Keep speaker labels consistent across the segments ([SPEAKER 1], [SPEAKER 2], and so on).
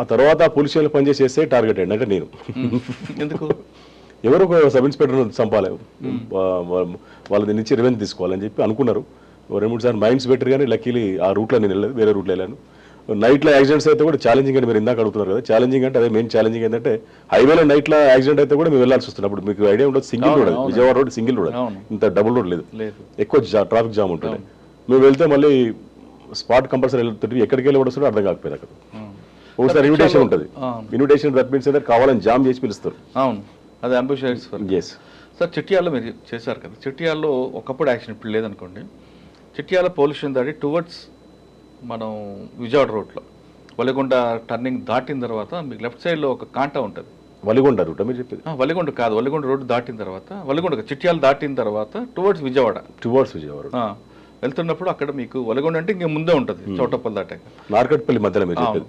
[SPEAKER 1] ఆ తర్వాత ఆ పోలీస్ స్టేషన్లో పనిచేసేస్తే టార్గెట్ అండి అంటే నేను.
[SPEAKER 2] ఎందుకు?
[SPEAKER 1] ఎవరో ఒక సబ్ ఇన్స్పెక్టర్ చంపాలి, వాళ్ళ నుంచి రివెంజ్ తీసుకోవాలని చెప్పి అనుకున్నారు. 2-3 సార్లు మైండ్స్ బెటర్ కానీ లక్కీలీ ఆ రూట్లో నేను వెళ్ళలేదు, వేరే రూట్లో వెళ్ళాను. నైట్లో యాక్సిడెంట్స్ అయితే కూడా ఛాలెంజింగ్ అని మీరు ఇందాక అడుగుతున్నారు కదా, ఛాలెంజింగ్ అంటే అదే మెయిన్ ఛాలెంజింగ్ ఏంటంటే హైవేలో నైట్లో యాక్సిడెంట్ అయితే కూడా మేము వెళ్ళాల్సి వస్తుంది. అప్పుడు మీకు ఐడియా ఉండదు, single road, Vijayawada road single road, ఇంత డబుల్ రోడ్ లేదు, ఎక్కువ ట్రాఫిక్ జామ్ ఉంటుంది. మేము వెళ్తే మళ్ళీ స్పాట్ కంపల్సరీ వెళ్తుంటే ఎక్కడికి వెళ్ళి వస్తుందో అర్థం కాకపోయింది. అక్కడ ఒకసారి ఇన్విటేషన్ ఉంటుంది, ఇన్విటేషన్ దట్ మీన్స్ ఏంటంటే కావాలని జామ్ చేసి పిలుస్తారు.
[SPEAKER 2] అవును, అది అంబుషన్స్.
[SPEAKER 1] ఎస్
[SPEAKER 2] సార్, చిట్యాలలో మీరు చేశారు కదా, చిట్యాలలో ఒకప్పుడు యాక్షన్ ఇప్పుడు లేదనుకోండి, చిట్యాల పోలీస్ స్టేషన్ దాటి టువర్డ్స్ మనం విజయవాడ రోడ్లో వలిగొండ టర్నింగ్ దాటిన తర్వాత మీకు లెఫ్ట్ సైడ్లో ఒక కాంటా ఉంటుంది.
[SPEAKER 1] వలిగొండ రూట్ మీరు చెప్పేది?
[SPEAKER 2] వలిగొండ కాదు, వలిగొండ రోడ్డు దాటిన తర్వాత, వలిగొండ చిట్యాలు దాటిన తర్వాత టువర్డ్స్ విజయవాడ వెళ్తున్నప్పుడు అక్కడ మీకు వలిగొండ అంటే ఇంక ముందే ఉంటుంది, చౌటప్పల్ దాటాక
[SPEAKER 1] నార్కట్పల్లి మధ్యలో మీరు చెప్పేది.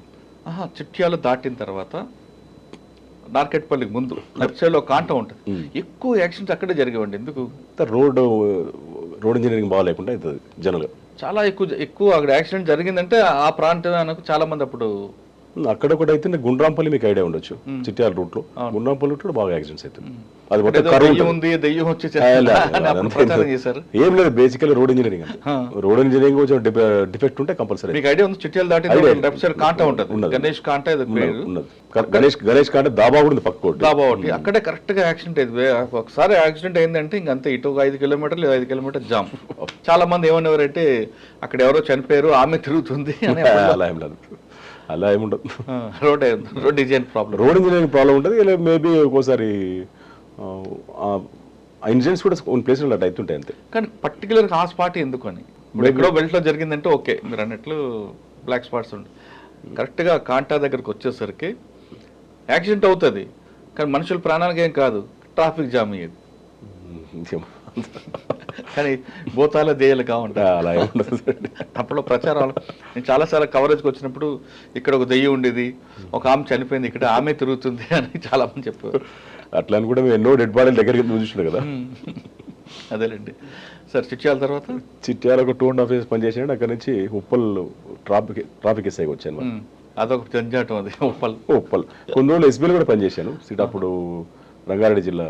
[SPEAKER 2] చిట్యాలు దాటిన తర్వాత నార్కెట్పల్లికి ముందు లెఫ్ట్ సైడ్ లో కాంటా ఉంటుంది. ఎక్కువ యాక్సిడెంట్స్ అక్కడే జరిగేవండి. ఎందుకు?
[SPEAKER 1] రోడ్ ఇంజనీరింగ్ బాగాలేకుండా అవుతుంది జనరల్గా.
[SPEAKER 2] చాలా ఎక్కువ అక్కడ యాక్సిడెంట్ జరిగిందంటే ఆ ప్రాంతం చాలా మంది అప్పుడు
[SPEAKER 1] అక్కడ కూడా అయితే గుండ్రాంపల్లి మీకు ఐడియా ఉండొచ్చు, చిట్యాల రూట్ లో గుండ్రాంపల్లి రూట్ లో బాగా యాక్సిడెంట్స్ అవుతుంది. అది
[SPEAKER 2] దెయ్యం వచ్చి చేశారు.
[SPEAKER 1] ఏం లేదు, basically road engineering. Road engineering కొంచెం డిఫెక్ట్ ఉంటే కంపల్సరీ.
[SPEAKER 2] మీకు ఐడియా ఉంది, చిట్యాలు దాటి లెఫ్ట్ సైడ్ కాంటా ఉంటుంది, గణేష్ కాంటా
[SPEAKER 1] ఉన్నది. గణేష్ కాంటా దాబా కూడా ఉంది, పక్క
[SPEAKER 2] దాబా ఒకటి. అక్కడే కరెక్ట్ గా యాక్సిడెంట్ అయింది. ఒకసారి యాక్సిడెంట్ అయిందంటే ఇంకంతే, ఇటు 5 కిలోమీటర్లు 5 కిలోమీటర్ జామ్. చాలా మంది ఏమనేవారంటే అక్కడ ఎవరో చనిపోయారు, ఆమె తిరుగుతుంది అని.
[SPEAKER 1] అలా ఏం లేదు, అలా ఏముండదు.
[SPEAKER 2] Road design problem,
[SPEAKER 1] road engineering problem ఉంటుంది. మేబీ ఒక్కోసారి ఇన్సిడెంట్స్ కూడా కొన్ని ప్లేస్లో అట్లా అవుతుంటాయి అంతే.
[SPEAKER 2] కానీ పర్టికులర్గా ఆ స్పాట్ ఎందుకు అని, ఇప్పుడు ఎక్కడో బెల్ట్లో జరిగిందంటే ఓకే, మీరు అన్నట్లు బ్లాక్ స్పాట్స్ ఉంటాయి. కరెక్ట్గా కాంటా దగ్గరకు వచ్చేసరికి యాక్సిడెంట్ అవుతుంది, కానీ మనుషుల ప్రాణానికి ఏం కాదు, ట్రాఫిక్ జామ్ అయ్యేది. కానీ భూతాల దేయాలు కావుంటాయి,
[SPEAKER 1] అలా ఉండదు.
[SPEAKER 2] అప్పుడు ప్రచారాలు నేను చాలాసార్లు కవరేజ్కి వచ్చినప్పుడు ఇక్కడ ఒక దెయ్యం ఉండేది, ఒక ఆమె చనిపోయింది, ఇక్కడ ఆమె తిరుగుతుంది అని చాలా మంది చెప్పారు.
[SPEAKER 1] అట్లా అని కూడా మేము ఎన్నో డెడ్ బాడీల దగ్గరికి చూసినాం కదా.
[SPEAKER 2] అదేలేండి సార్. చిట్యాల
[SPEAKER 1] ఒక 2.5 years పనిచేసాను. అక్కడ నుంచి ఉప్పల్ ట్రాఫిక్ ఎస్ఐకి వచ్చాను.
[SPEAKER 2] అదొక జంజాటం, అది
[SPEAKER 1] ఉప్పల్. కొన్ని రోజులు ఎస్బీలో కూడా పనిచేశాను. అప్పుడు రంగారెడ్డి జిల్లా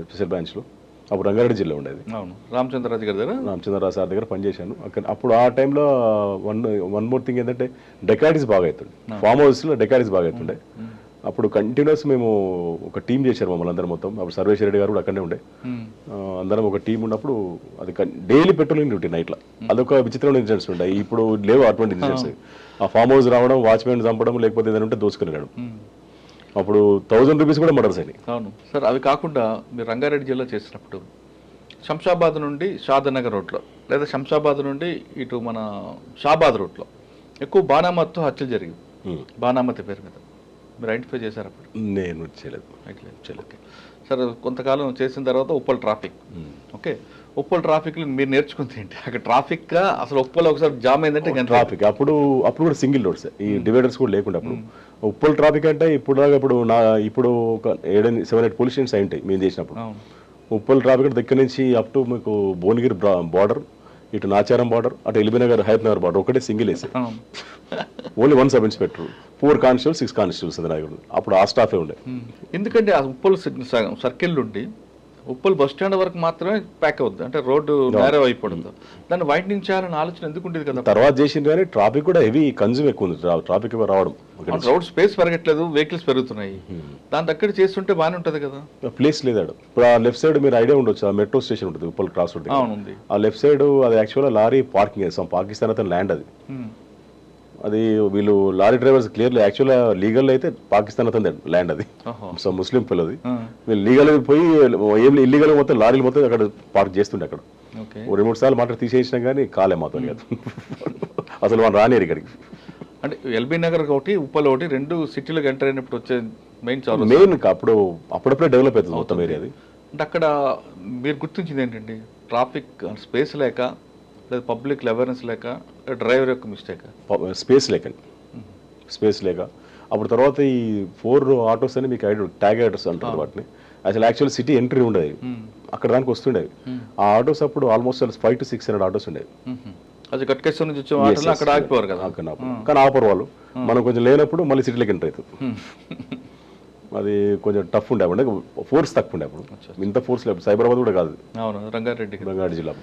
[SPEAKER 1] స్పెషల్ బ్రాంచ్లో, అప్పుడు రంగారెడ్డి జిల్లా ఉండేది.
[SPEAKER 2] అవును, రామచంద్రరావు
[SPEAKER 1] సార్ దగ్గర పనిచేశాను. అప్పుడు ఆ టైంలో వన్ మోర్ థింగ్ ఏంటంటే డెకాయిటీస్ బాగా అవుతుండే, ఫామ్ హౌస్లో డెకాయిటీస్ బాగా అవుతుండే. అప్పుడు కంటిన్యూస్ మేము ఒక టీం చేశారు మమ్మల్ని అందరం మొత్తం. అప్పుడు సర్వేశ్వర రెడ్డి గారు కూడా అక్కడనే ఉండే. అందరం ఒక టీం ఉన్నప్పుడు అది డైలీ పెట్రోలింగ్ డ్యూటీ నైట్లో. అదొక విచిత్రమైన ఇన్సిడెంట్స్ ఉంటాయి. ఇప్పుడు లేవు అటువంటి ఇన్సిడెంట్స్. ఆ ఫామ్ హౌస్ రావడం, వాచ్మెన్ చంపడం, లేకపోతే ఏదైనా ఉంటే దోచుకుని వెళ్ళడం. అప్పుడు 1000 రూపీస్ కూడా మర్డర్స్ అయినాయి.
[SPEAKER 2] అవును సార్. అవి కాకుండా మీరు రంగారెడ్డి జిల్లా చేసినప్పుడు శంషాబాద్ నుండి షాదనగర్ రోడ్లో, లేదా శంషాబాద్ నుండి ఇటు మన షాబాద్ రోడ్లో ఎక్కువ బాణామతితో హత్యలు జరిగింది. బాణామతి పేరు మీద మీరు ఐడెంటిఫై చేశారు? అప్పుడు
[SPEAKER 1] నేను చేయలేదు.
[SPEAKER 2] సరే, కొంతకాలం చేసిన తర్వాత ఉప్పల్ ట్రాఫిక్. ఓకే, ఉప్పల్ ట్రాఫిక్లో మీరు నేర్చుకుంది ఏంటి? అక్కడ ట్రాఫిక్ అసలు ఉప్పల్ ఒకసారి జామ్ అయిందంటే
[SPEAKER 1] ట్రాఫిక్ అప్పుడు కూడా సింగిల్ రోడ్స్, ఈ డివైడర్స్ కూడా లేకుండా. అప్పుడు ఉప్పల్ ట్రాఫిక్ అంటే ఇప్పుడు ఒక 7-8 పోలీస్ స్టేషన్స్ అయి ఉంటాయి మేము చేసినప్పుడు. ఉప్పల్ ట్రాఫిక్ దగ్గర నుంచి అప్ టు మీకు భువనగిరి బార్డర్, ఇటు నాచారం బార్డర్, అటు ఎల్బీనగర్ హయత్ నగర్ బార్డర్ ఒకటే సింగిల్ వేసి only 1 sub inspector, 4 constables, 6 constables అప్పుడు ఆ స్టాఫే ఉండే.
[SPEAKER 2] ఎందుకంటే ఆ ఉప్పల్ సర్కిల్ నుండి ఉప్పల్ బస్ స్టాండ్ వరకు మాత్రమే ప్యాక్ అవుతుంది, అంటే రోడ్డు నేరో అయిపోతుంది. దాన్ని వైండింగ్ చేయాలని ఆలోచన ఎందుకు ఉండేది కదా?
[SPEAKER 1] తర్వాత చేసింది, కానీ ట్రాఫిక్ కూడా హెవీ కన్జ్యూమ్ ఎక్కువ ఉంది. ట్రాఫిక్ రావడం,
[SPEAKER 2] రోడ్ స్పేస్ పెరగట్లేదు, వెహికల్స్ పెరుగుతున్నాయి. దాని దగ్గర చేస్తుంటే బాగానే ఉంటుంది కదా.
[SPEAKER 1] ప్లేస్ లేదు. ఇప్పుడు ఆ లెఫ్ట్ సైడ్ మీరు ఐడియా ఉండొచ్చు, ఆ మెట్రో స్టేషన్ ఉంటుంది ఉప్పల్ క్రాస్ రోడ్. ఆ లెఫ్ట్ సైడ్ అది యాక్చువల్గా లారీ పార్కింగ్ చేస్తాం, పాకిస్తాన్ అతను ల్యాండ్ అది. అది వీళ్ళు లారీ డ్రైవర్స్ క్లియర్లీ యాక్చువల్గా లీగల్ అయితే పాకిస్తాన్ అతని ల్యాండ్ అది, సో ముస్లిం పిల్లది. వీళ్ళు లీగల్ పోయి ఏం ఇల్లీగల్ మొత్తం లారీలు మొత్తం అక్కడ పార్క్ చేస్తుండే. అక్కడ 2-3 సార్లు మాట తీసేసినా కానీ కాలే మాతో కాదు అసలు వాళ్ళు రానేరు ఇక్కడికి.
[SPEAKER 2] అంటే ఎల్బీ నగర్ ఒకటి, ఉప్పల్ ఒకటి, 2 సిటీలకు ఎంటర్ అయినప్పుడు వచ్చే మెయిన్
[SPEAKER 1] అప్పుడప్పుడే డెవలప్ అవుతుంది మొత్తం ఏరియా అది.
[SPEAKER 2] అంటే అక్కడ మీరు గుర్తించింది ఏంటండి? ట్రాఫిక్ స్పేస్ లేక, లేదా పబ్లిక్ అవేర్నెస్ లేక, డ్రైవర్ యొక్క మిస్టేక్?
[SPEAKER 1] స్పేస్ లేక. అప్పుడు తర్వాత ఈ 4 ఆటోస్ అని మీకు ట్యాగ్ ఆటోస్ అంటారు వాటిని. అసలు యాక్చువల్ సిటీ ఎంట్రీ ఉండేది, అక్కడ దానికి వస్తుండేవి. ఆ ఆటోస్ అప్పుడు ఆల్మోస్ట్ 500 to 600 ఆటోస్ ఉండేవి.
[SPEAKER 2] అది కట్కేశ్వరం నుంచి వచ్చే వాటర్లో అక్కడ ఆగిపోరు కదా.
[SPEAKER 1] కానీ ఆపరు వాళ్ళు. మనం కొంచెం లేనప్పుడు మళ్ళీ సిటీలోకి ఎంటర్ అవుతుంది. అది కొంచెం టఫ్ ఉండే, ఫోర్స్ తక్కువ ఉండే అప్పుడు. ఇంత ఫోర్స్ లేదు, సైబరాబాద్ కూడా కాదు,
[SPEAKER 2] అవును రంగారెడ్డి
[SPEAKER 1] రంగారెడ్డి జిల్లా.